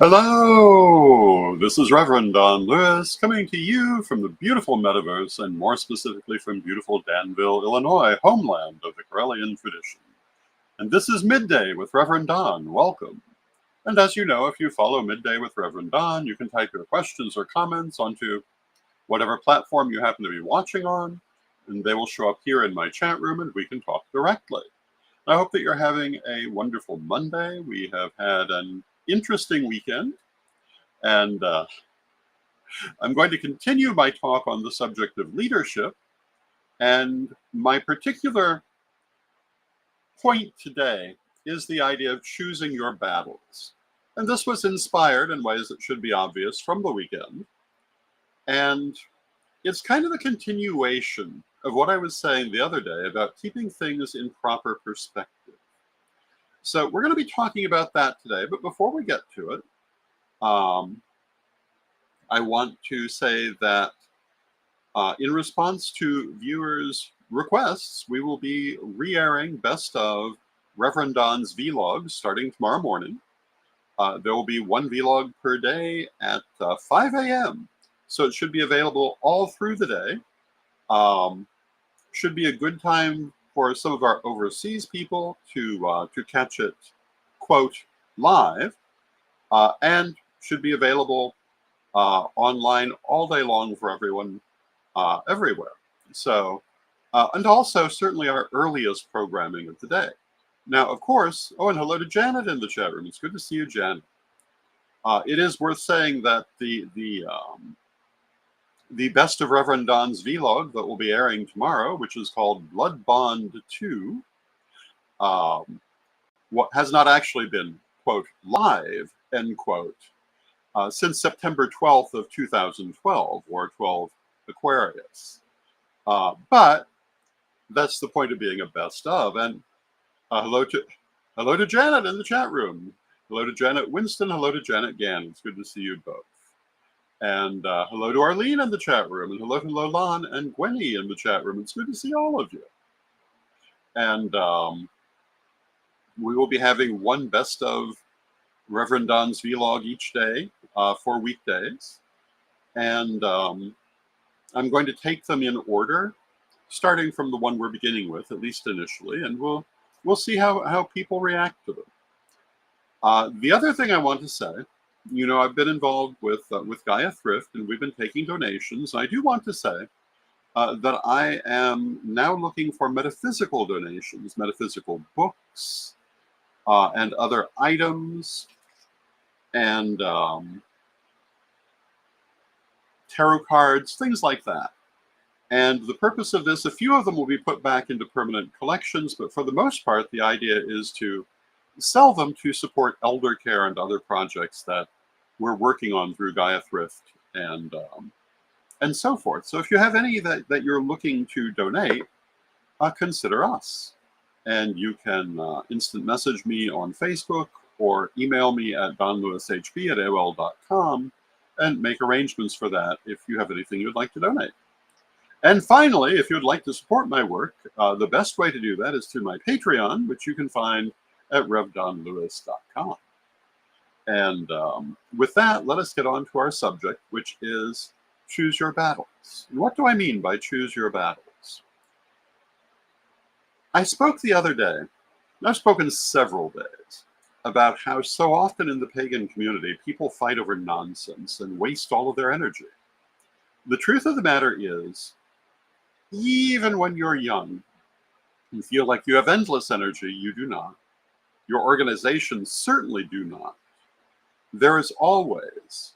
Hello, this is Reverend Don Lewis coming to you from the beautiful metaverse and more specifically from beautiful Danville, Illinois, homeland of the Corellian tradition. And this is Midday with Reverend Don. Welcome. And as you know, if you follow Midday with Reverend Don, you can type your questions or comments onto whatever platform you happen to be watching on, and they will show up here in my chat room and we can talk directly. I hope that you're having a wonderful Monday. We have had an interesting weekend. And I'm going to continue my talk on the subject of leadership. And my particular point today is the idea of choosing your battles. And this was inspired in ways that should be obvious from the weekend. And it's kind of a continuation of what I was saying the other day about keeping things in proper perspective. So we're going to be talking about that today. But before we get to it, I want to say that in response to viewers' requests, we will be re-airing best of Reverend Don's vlogs starting tomorrow morning. There will be one vlog per day at 5 a.m. So it should be available all through the day. Should be a good time for some of our overseas people to catch it, quote, live, and should be available online all day long for everyone everywhere. So, and also certainly our earliest programming of the day. Now, of course, and hello to Janet in the chat room. It's good to see you, Janet. It is worth saying that the best of Reverend Don's vlog that will be airing tomorrow, which is called Blood Bond 2, what has not actually been, quote, live, end quote, since September 12th of 2012, or 12 Aquarius. But that's the point of being a best of. And hello to Janet in the chat room. Hello to Janet Winston. Hello to Janet Gann. It's good to see you both. And hello to Arlene in the chat room. And hello to Lolan and Gwenny in the chat room. It's good to see all of you. And we will be having one best of Reverend Don's vlog each day for weekdays. And I'm going to take them in order, starting from the one we're beginning with, at least initially, and we'll see how people react to them. The other thing I want to say, you know, I've been involved with Gaia Thrift, and we've been taking donations. I do want to say that I am now looking for metaphysical donations, metaphysical books, and other items, and tarot cards, things like that. And the purpose of this, a few of them will be put back into permanent collections, but for the most part, the idea is to sell them to support elder care and other projects that we're working on through Gaia Thrift and so forth. So if you have any that you're looking to donate, consider us. And you can instant message me on Facebook or email me at donlewishb@aol.com and make arrangements for that if you have anything you'd like to donate. And finally, if you'd like to support my work, the best way to do that is through my Patreon, which you can find at revdonlewis.com. And with that, let us get on to our subject, which is choose your battles. And what do I mean by choose your battles? I spoke the other day, and I've spoken several days, about how so often in the pagan community, people fight over nonsense and waste all of their energy. The truth of the matter is, even when you're young, you feel like you have endless energy. You do not. Your organizations certainly do not. There is always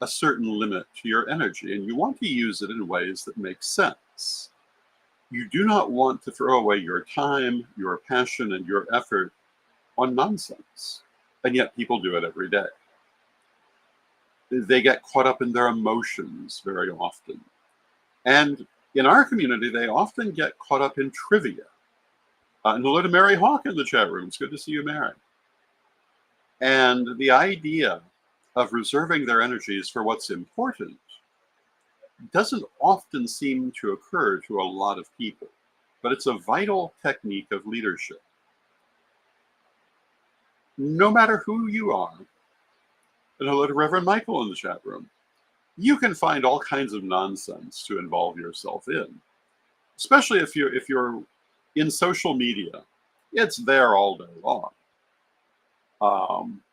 a certain limit to your energy, and you want to use it in ways that make sense. You do not want to throw away your time, your passion, and your effort on nonsense. And yet people do it every day. They get caught up in their emotions very often. And in our community, they often get caught up in trivia. And hello to Mary Hawk in the chat room. It's good to see you, Mary. And the idea of reserving their energies for what's important doesn't often seem to occur to a lot of people, but it's a vital technique of leadership. No matter who you are, And hello to Reverend Michael in the chat room. You can find all kinds of nonsense to involve yourself in, especially if you're in social media. It's there all day long.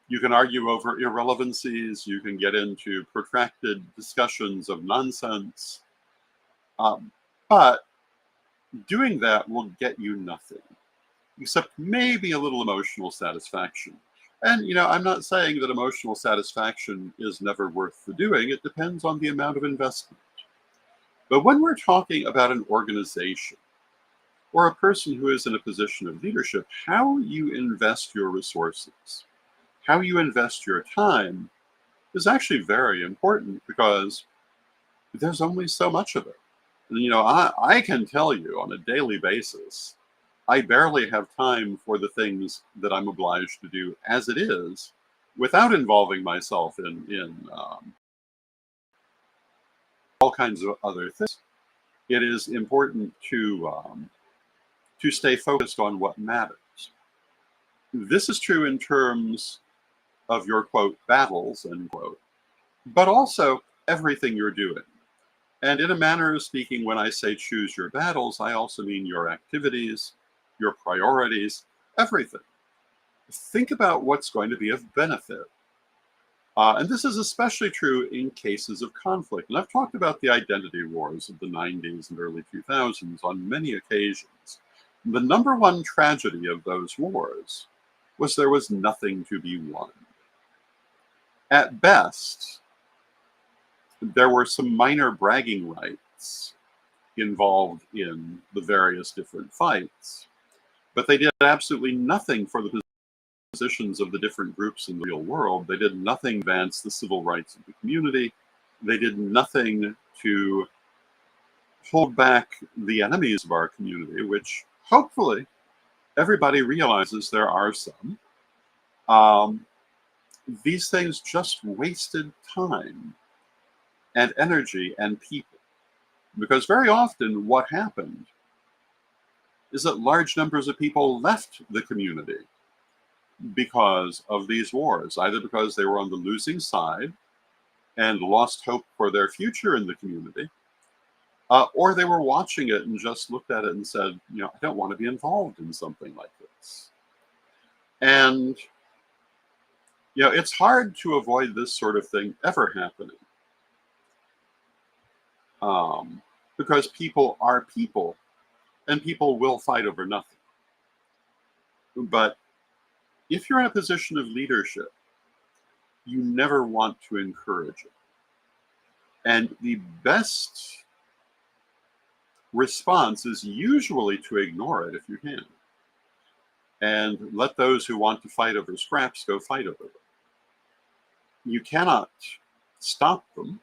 You can argue over irrelevancies. You can get into protracted discussions of nonsense. But doing that will get you nothing, except maybe a little emotional satisfaction. And, I'm not saying that emotional satisfaction is never worth the doing. It depends on the amount of investment. But when we're talking about an organization or a person who is in a position of leadership, how you invest your resources, how you invest your time is actually very important, because there's only so much of it. And, I can tell you on a daily basis, I barely have time for the things that I'm obliged to do as it is, without involving myself in all kinds of other things. It is important to stay focused on what matters. This is true in terms of your, quote, battles, end quote, but also everything you're doing. And in a manner of speaking, when I say choose your battles, I also mean your activities, your priorities, everything. Think about what's going to be of benefit. And this is especially true in cases of conflict. And I've talked about the identity wars of the 90s and early 2000s on many occasions. The number one tragedy of those wars was there was nothing to be won. At best, there were some minor bragging rights involved in the various different fights, but they did absolutely nothing for the positions of the different groups in the real world. They did nothing to advance the civil rights of the community. They did nothing to hold back the enemies of our community, which hopefully everybody realizes there are some. These things just wasted time and energy and people. Because very often what happened is that large numbers of people left the community because of these wars, either because they were on the losing side and lost hope for their future in the community, or they were watching it and just looked at it and said, I don't want to be involved in something like this. And, it's hard to avoid this sort of thing ever happening. Because people are people, and people will fight over nothing. But if you're in a position of leadership, you never want to encourage it. And the best response is usually to ignore it if you can, and let those who want to fight over scraps go fight over them. You cannot stop them.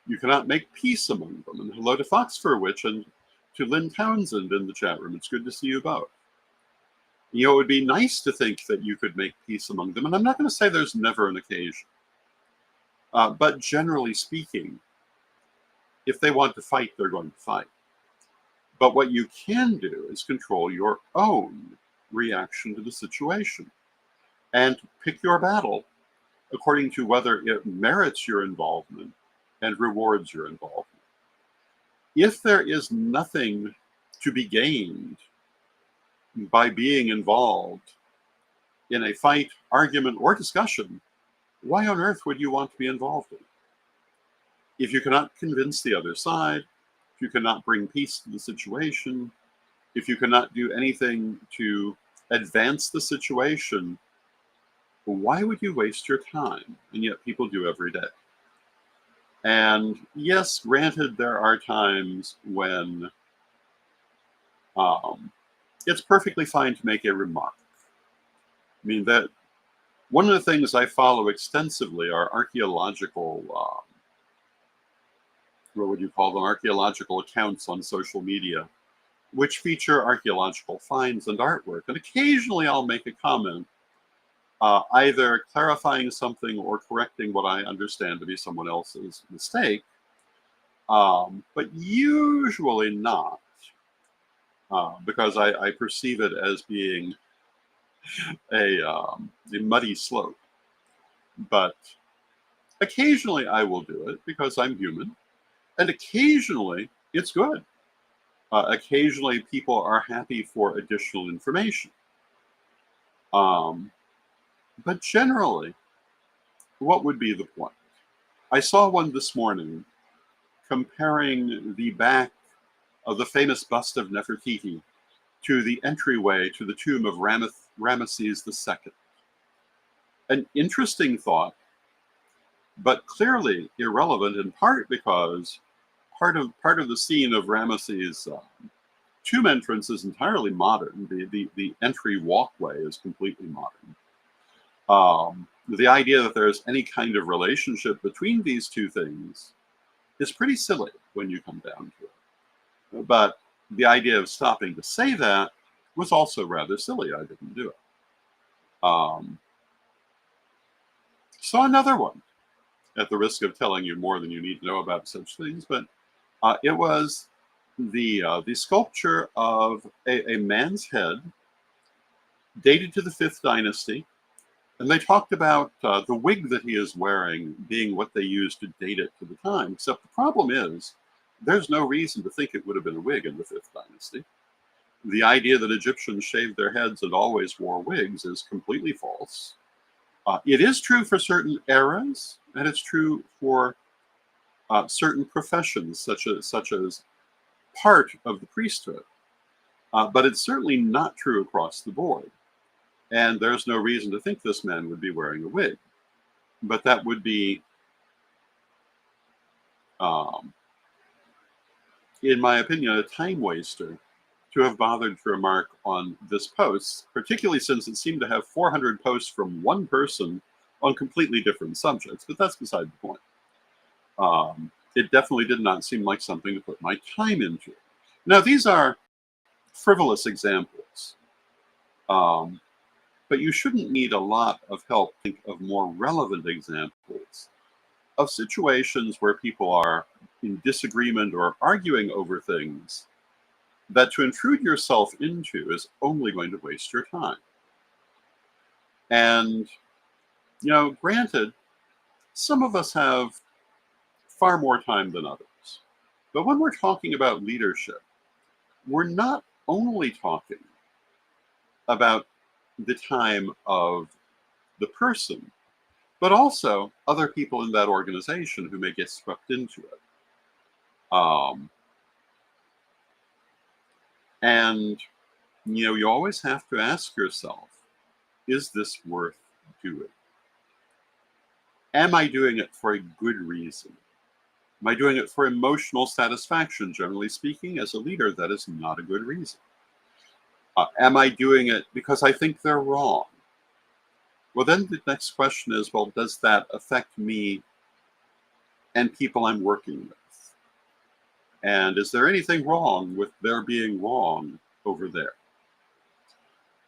You cannot make peace among them. And hello to Fox Fur Witch and to Lynn Townsend in the chat room. It's good to see you both. It would be nice to think that you could make peace among them. And I'm not going to say there's never an occasion. But generally speaking, if they want to fight, they're going to fight. But what you can do is control your own reaction to the situation and pick your battle according to whether it merits your involvement and rewards your involvement. If there is nothing to be gained by being involved in a fight, argument, or discussion, why on earth would you want to be involved in it? If you cannot convince the other side, if you cannot bring peace to the situation, if you cannot do anything to advance the situation, why would you waste your time? And yet people do every day. And yes, granted, there are times when it's perfectly fine to make a remark. I mean, that one of the things I follow extensively are archaeological, what would you call them, archaeological accounts on social media, which feature archaeological finds and artwork. And occasionally I'll make a comment, either clarifying something or correcting what I understand to be someone else's mistake, but usually not, because I perceive it as being a muddy slope. But Occasionally I will do it because I'm human, and occasionally it's good. Occasionally people are happy for additional information. Um, but generally, what would be the point? I saw one this morning comparing the back of the famous bust of Nefertiti to the entryway to the tomb of Ramesses II. An interesting thought, but clearly irrelevant in part because part of the scene of Ramesses' tomb entrance is entirely modern. The entry walkway is completely modern. The idea that there's any kind of relationship between these two things is pretty silly when you come down to it. But the idea of stopping to say that was also rather silly. I didn't do it. So another one, at the risk of telling you more than you need to know about such things, but it was the sculpture of a man's head dated to the 5th dynasty. And they talked about the wig that he is wearing being what they used to date it to the time. Except the problem is, there's no reason to think it would have been a wig in the 5th dynasty. The idea that Egyptians shaved their heads and always wore wigs is completely false. It is true for certain eras, and it's true for certain professions, such as part of the priesthood. But it's certainly not true across the board. And there's no reason to think this man would be wearing a wig. But that would be, in my opinion, a time waster to have bothered to remark on this post, particularly since it seemed to have 400 posts from one person on completely different subjects. But that's beside the point. It definitely did not seem like something to put my time into. Now, these are frivolous examples. But you shouldn't need a lot of help to think of more relevant examples of situations where people are in disagreement or arguing over things that to intrude yourself into is only going to waste your time. And, granted, some of us have far more time than others. But when we're talking about leadership, we're not only talking about the time of the person, but also other people in that organization who may get swept into it. And, you always have to ask yourself, is this worth doing? Am I doing it for a good reason? Am I doing it for emotional satisfaction? Generally speaking, as a leader, that is not a good reason. Am I doing it because I think they're wrong? Well, then the next question is, well, does that affect me and people I'm working with? And is there anything wrong with their being wrong over there?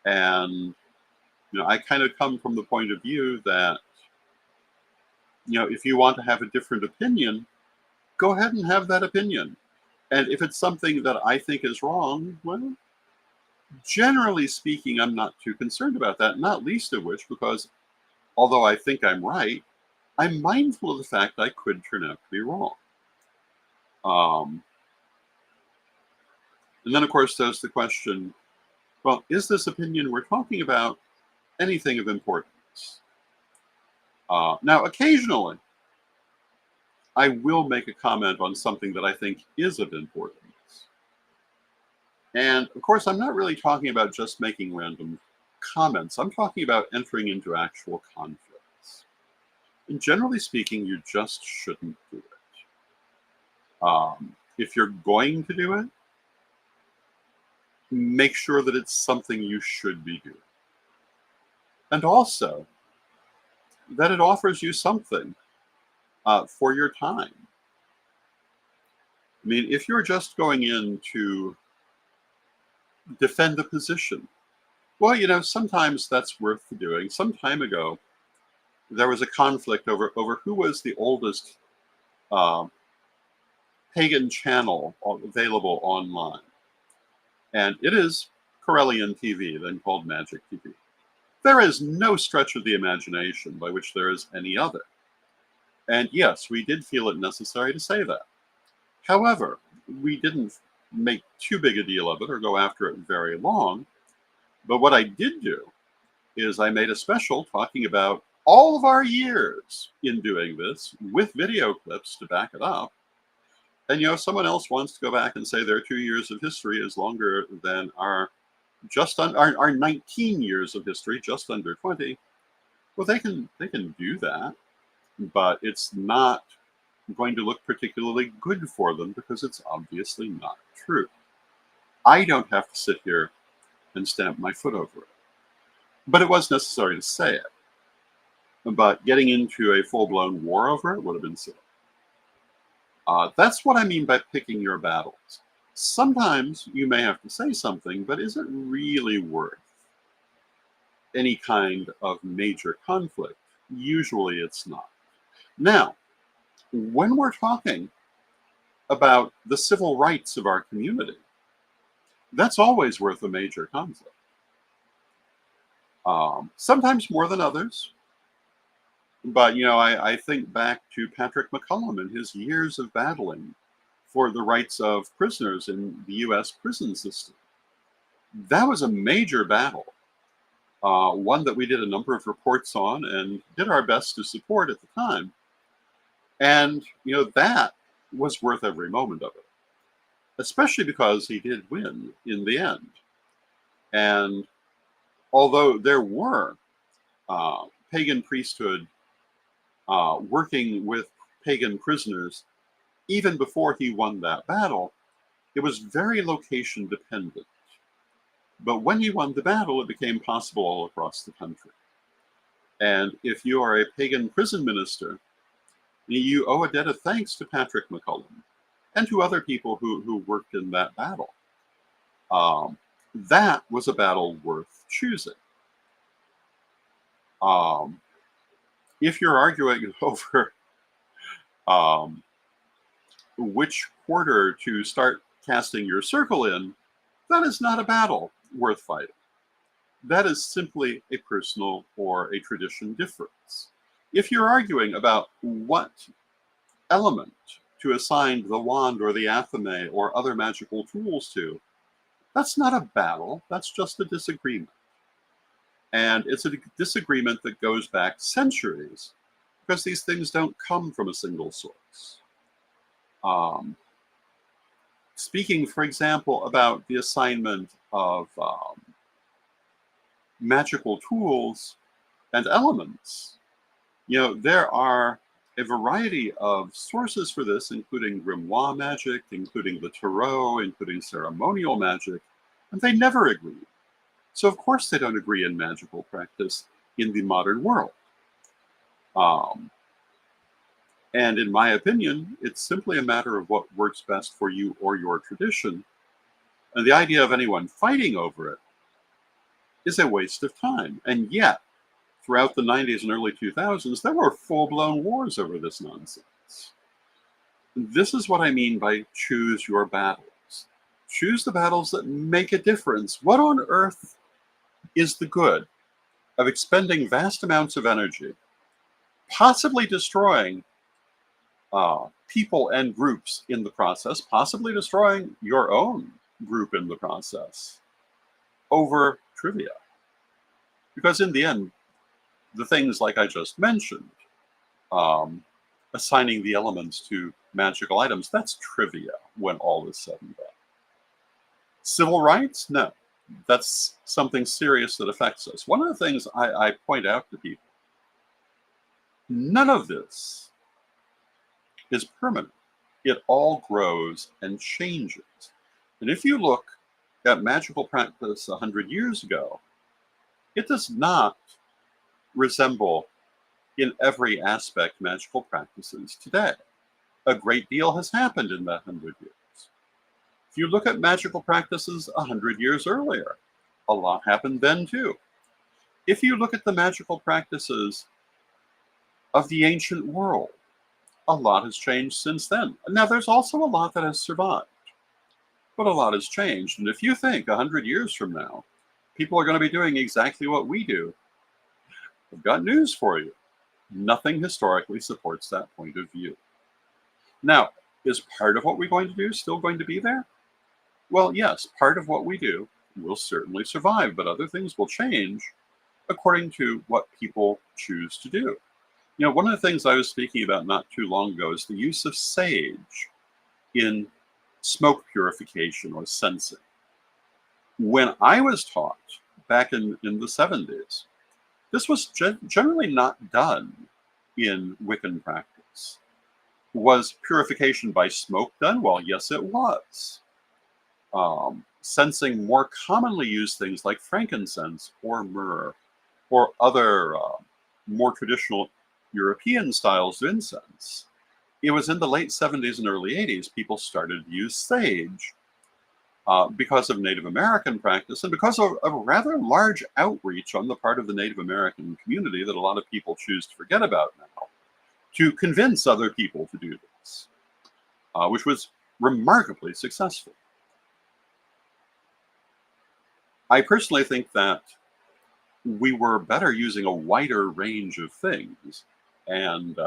And, I kind of come from the point of view that, if you want to have a different opinion, go ahead and have that opinion. And if it's something that I think is wrong, well, generally speaking, I'm not too concerned about that, not least of which because although I think I'm right, I'm mindful of the fact I could turn out to be wrong. And then, of course, there's the question, well, is this opinion we're talking about anything of importance? Now, occasionally, I will make a comment on something that I think is of importance. And, of course, I'm not really talking about just making random comments. I'm talking about entering into actual conflicts. And generally speaking, you just shouldn't do it. If you're going to do it, make sure that it's something you should be doing. And also, that it offers you something for your time. I mean, if you're just going in to defend a position, well, sometimes that's worth doing. Some time ago, there was a conflict over who was the oldest pagan channel available online. And it is Corellian TV, then called Magic TV. There is no stretch of the imagination by which there is any other. And yes, we did feel it necessary to say that. However, we didn't make too big a deal of it or go after it very long. But what I did do is I made a special talking about all of our years in doing this with video clips to back it up. And someone else wants to go back and say their 2 years of history is longer than our 19 years of history, just under 20. Well, they can do that, but it's not going to look particularly good for them because it's obviously not true. I don't have to sit here and stamp my foot over it. But it was necessary to say it. But getting into a full-blown war over it would have been silly. That's what I mean by picking your battles. Sometimes you may have to say something, but is it really worth any kind of major conflict? Usually it's not. Now, when we're talking about the civil rights of our community, that's always worth a major conflict. Sometimes more than others. But, I think back to Patrick McCollum and his years of battling for the rights of prisoners in the U.S. prison system. That was a major battle, one that we did a number of reports on and did our best to support at the time. And, that was worth every moment of it, especially because he did win in the end. And although there were pagan priesthood working with pagan prisoners, even before he won that battle, it was very location dependent. But when he won the battle, it became possible all across the country. And if you are a pagan prison minister, you owe a debt of thanks to Patrick McCollum and to other people who worked in that battle. That was a battle worth choosing. If you're arguing over which quarter to start casting your circle in, that is not a battle worth fighting. That is simply a personal or a tradition difference. If you're arguing about what element to assign the wand or the athame or other magical tools to, that's not a battle, that's just a disagreement. And it's a disagreement that goes back centuries because these things don't come from a single source. Speaking, for example, about the assignment of magical tools and elements, there are a variety of sources for this, including grimoire magic, including the tarot, including ceremonial magic, and they never agree. So of course they don't agree in magical practice in the modern world. And in my opinion, it's simply a matter of what works best for you or your tradition. And the idea of anyone fighting over it is a waste of time. And yet, throughout the 90s and early 2000s, there were full-blown wars over this nonsense. This is what I mean by choose your battles. Choose the battles that make a difference. What on earth is the good of expending vast amounts of energy, possibly destroying people and groups in the process, possibly destroying your own group in the process, over trivia? Because in the end, the things like I just mentioned, assigning the elements to magical items, that's trivia when all is said and done. Civil rights? No. That's something serious that affects us. One of the things I point out to people, none of this is permanent. It all grows and changes. And if you look at magical practice 100 years ago, it does not resemble in every aspect magical practices today. A great deal has happened in that 100 years. If you look at magical practices 100 years earlier, a lot happened then too. If you look at the magical practices of the ancient world, a lot has changed since then. Now, there's also a lot that has survived, but a lot has changed. And if you think 100 years from now, people are going to be doing exactly what we do, I've got news for you. Nothing historically supports that point of view. Now, is part of what we're going to do still going to be there? Well, yes, part of what we do will certainly survive, but other things will change according to what people choose to do. One of the things I was speaking about not too long ago is the use of sage in smoke purification or sensing. When I was taught back in the 70s, this was generally not done in Wiccan practice. Was purification by smoke done? Well, yes, it was. Sensing more commonly used things like frankincense or myrrh or other more traditional European styles of incense. It was in the late 70s and early 80s people started to use sage because of Native American practice and because of a rather large outreach on the part of the Native American community that a lot of people choose to forget about now, to convince other people to do this, which was remarkably successful. I personally think that we were better using a wider range of things and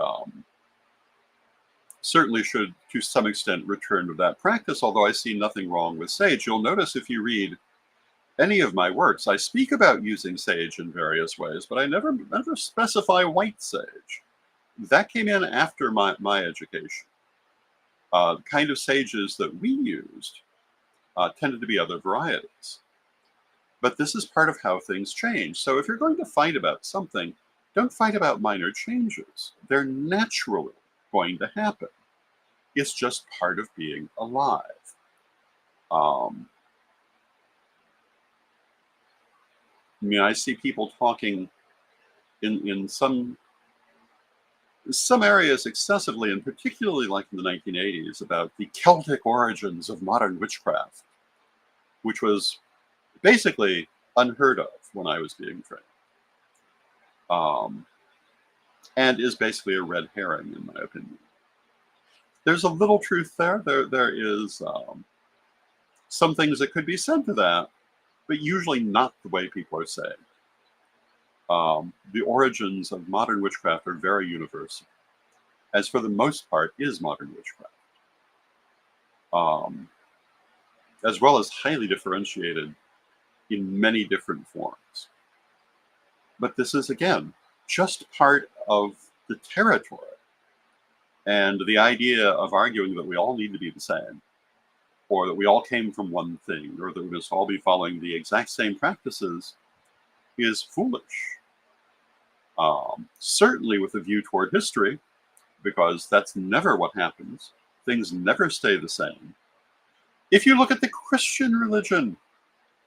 certainly should, to some extent, return to that practice, although I see nothing wrong with sage. You'll notice if you read any of my works, I speak about using sage in various ways, but I never specify white sage. That came in after my education. The kind of sages that we used tended to be other varieties. But this is part of how things change. So if you're going to fight about something, don't fight about minor changes. They're naturally going to happen. It's just part of being alive. I see people talking in some areas excessively, and particularly like in the 1980s, about the Celtic origins of modern witchcraft, which was basically unheard of when I was being trained, and is basically a red herring, in my opinion. There's a little truth there. There is some things that could be said to that, but usually not the way people are saying. The origins of modern witchcraft are very universal, as for the most part is modern witchcraft, as well as highly differentiated in many different forms. But this is, again, just part of the territory. And the idea of arguing that we all need to be the same, or that we all came from one thing, or that we must all be following the exact same practices is foolish. Certainly with a view toward history, because that's never what happens. Things never stay the same. If you look at the Christian religion,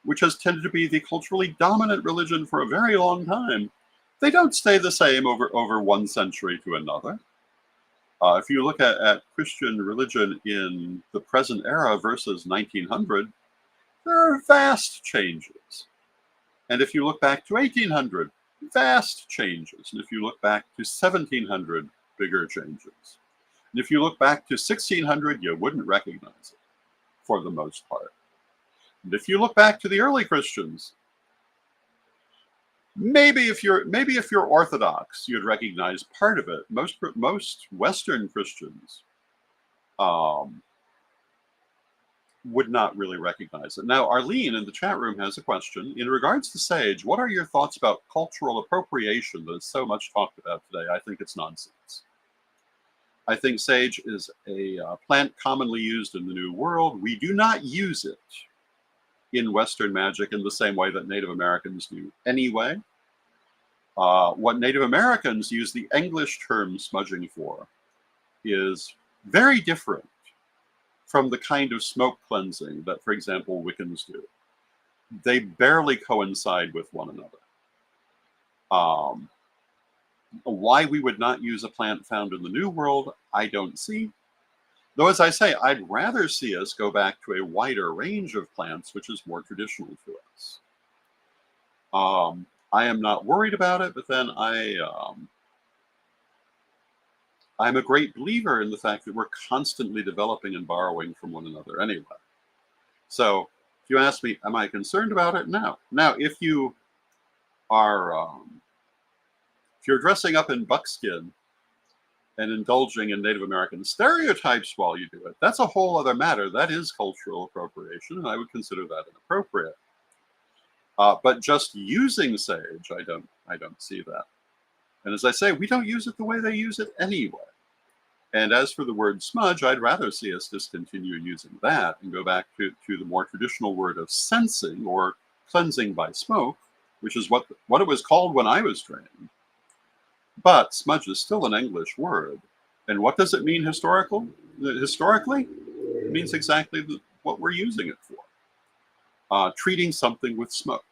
which has tended to be the culturally dominant religion for a very long time, they don't stay the same over one century to another. If you look at Christian religion in the present era versus 1900, there are vast changes. And if you look back to 1800, vast changes. And if you look back to 1700, bigger changes. And if you look back to 1600, you wouldn't recognize it for the most part. And if you look back to the early Christians, maybe if you're Orthodox, you'd recognize part of it. Most Western Christians would not really recognize it. Now, Arlene in the chat room has a question. In regards to sage, what are your thoughts about cultural appropriation that is so much talked about today? I think it's nonsense. I think sage is a plant commonly used in the New World. We do not use it in Western magic in the same way that Native Americans do anyway. What Native Americans use the English term smudging for is very different from the kind of smoke cleansing that, for example, Wiccans do. They barely coincide with one another. Why we would not use a plant found in the New World, I don't see. Though, as I say, I'd rather see us go back to a wider range of plants, which is more traditional to us. I am not worried about it, but then I'm a great believer in the fact that we're constantly developing and borrowing from one another anyway. So if you ask me, am I concerned about it? No. Now, if you are If you're dressing up in buckskin and indulging in Native American stereotypes while you do it, that's a whole other matter. That is cultural appropriation, and I would consider that inappropriate. But just using sage, I don't see that. And as I say, we don't use it the way they use it anyway. And as for the word smudge, I'd rather see us discontinue using that and go back to the more traditional word of censing or cleansing by smoke, which is what it was called when I was trained. But smudge is still an English word. And what does it mean historically? It means exactly what we're using it for. Treating something with smoke.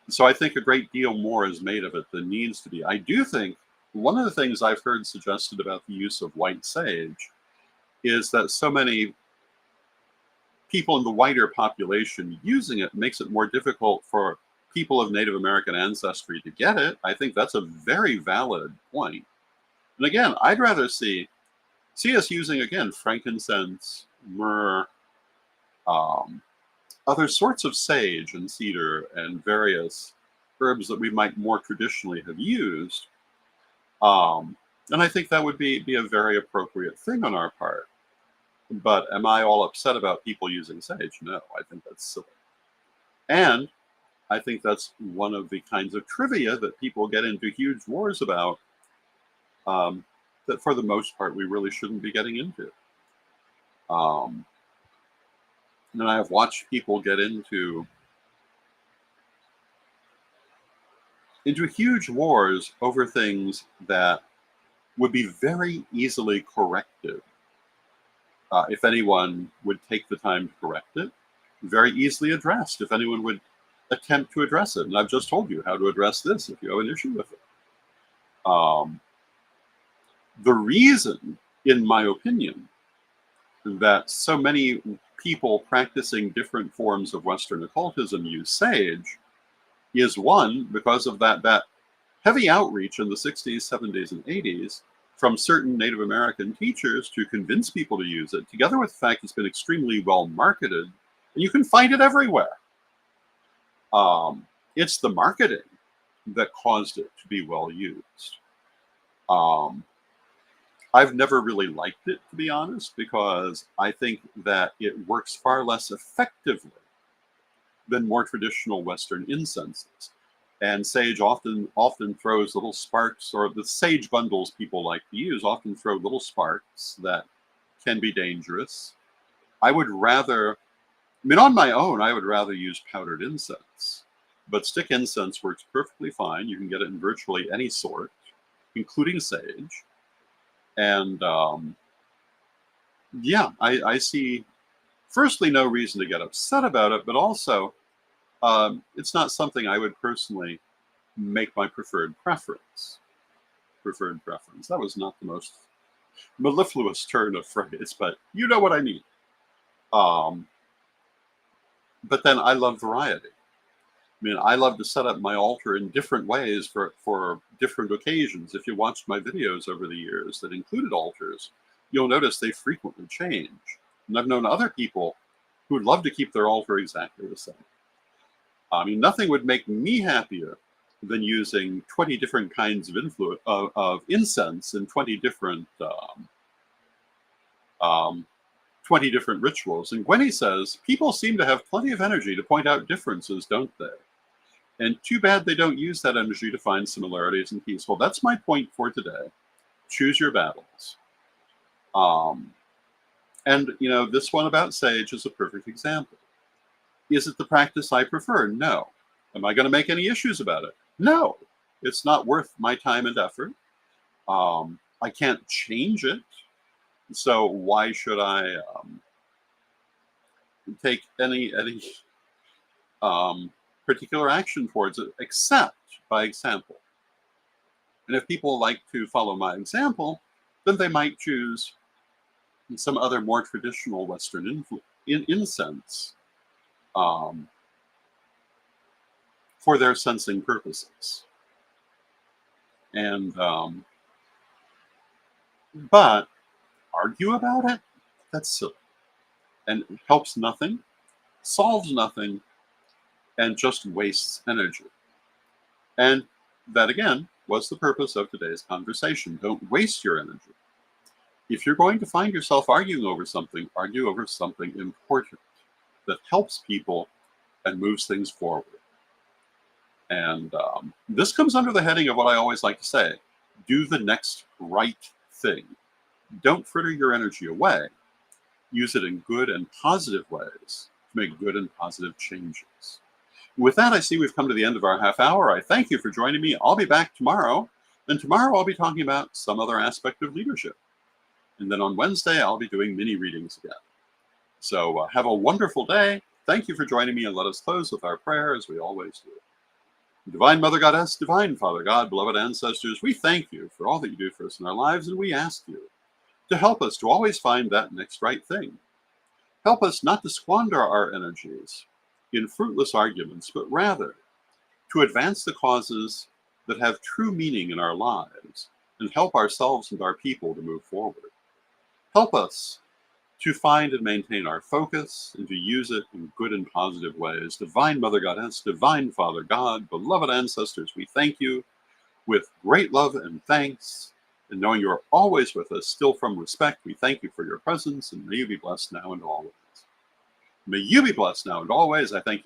So I think a great deal more is made of it than needs to be. I do think one of the things I've heard suggested about the use of white sage is that so many people in the wider population using it makes it more difficult for people of Native American ancestry to get it. I think that's a very valid point. And again, I'd rather see us using, again, frankincense, myrrh, other sorts of sage and cedar and various herbs that we might more traditionally have used. And I think that would be a very appropriate thing on our part. But am I all upset about people using sage? No, I think that's silly. And I think that's one of the kinds of trivia that people get into huge wars about, that for the most part we really shouldn't be getting into. And I have watched people get into huge wars over things that would be very easily corrected if anyone would take the time to correct it, very easily addressed if anyone would attempt to address it. And I've just told you how to address this if you have an issue with it. The reason, in my opinion, that so many people practicing different forms of Western occultism use sage is, one, because of that heavy outreach in the 60s, 70s, and 80s from certain Native American teachers to convince people to use it, together with the fact it's been extremely well marketed, and you can find it everywhere. It's the marketing that caused it to be well used. I've never really liked it, to be honest, because I think that it works far less effectively than more traditional Western incenses. And sage often throws little sparks, or the sage bundles people like to use often throw little sparks that can be dangerous. I would rather, on my own, I would rather use powdered incense. But stick incense works perfectly fine. You can get it in virtually any sort, including sage. And yeah, I see, firstly, no reason to get upset about it, but also it's not something I would personally make my preferred preference. That was not the most mellifluous turn of phrase, but you know what I mean. But then I love variety. I love to set up my altar in different ways for different occasions. If you watched my videos over the years that included altars, you'll notice they frequently change. And I've known other people who would love to keep their altar exactly the same. Nothing would make me happier than using 20 different kinds of incense in 20 different 20 different rituals. And Gwenny says, people seem to have plenty of energy to point out differences, don't they? And too bad they don't use that energy to find similarities and peace. Well, that's my point for today. Choose your battles. And, this one about sage is a perfect example. Is it the practice I prefer? No. Am I going to make any issues about it? No. It's not worth my time and effort. I can't change it. So why should I take any particular action towards it, except by example? And if people like to follow my example, then they might choose some other more traditional Western incense for their sensing purposes. And but argue about it? That's silly. And it helps nothing, solves nothing, and just wastes energy. And that, again, was the purpose of today's conversation. Don't waste your energy. If you're going to find yourself arguing over something, argue over something important that helps people and moves things forward. And this comes under the heading of what I always like to say: do the next right thing. Don't fritter your energy away. Use it in good and positive ways to make good and positive changes. With that, I see we've come to the end of our half hour. I thank you for joining me. I'll be back tomorrow. And tomorrow I'll be talking about some other aspect of leadership. And then on Wednesday, I'll be doing mini readings again. So have a wonderful day. Thank you for joining me, and let us close with our prayer as we always do. Divine Mother Goddess, Divine Father God, beloved ancestors, we thank you for all that you do for us in our lives, and we ask you to help us to always find that next right thing. Help us not to squander our energies in fruitless arguments, but rather to advance the causes that have true meaning in our lives and help ourselves and our people to move forward. Help us to find and maintain our focus and to use it in good and positive ways. Divine Mother Goddess, Divine Father God, beloved ancestors, we thank you with great love and thanks. And knowing you are always with us, still from respect, we thank you for your presence, and may you be blessed now and always. May you be blessed now and always. I thank you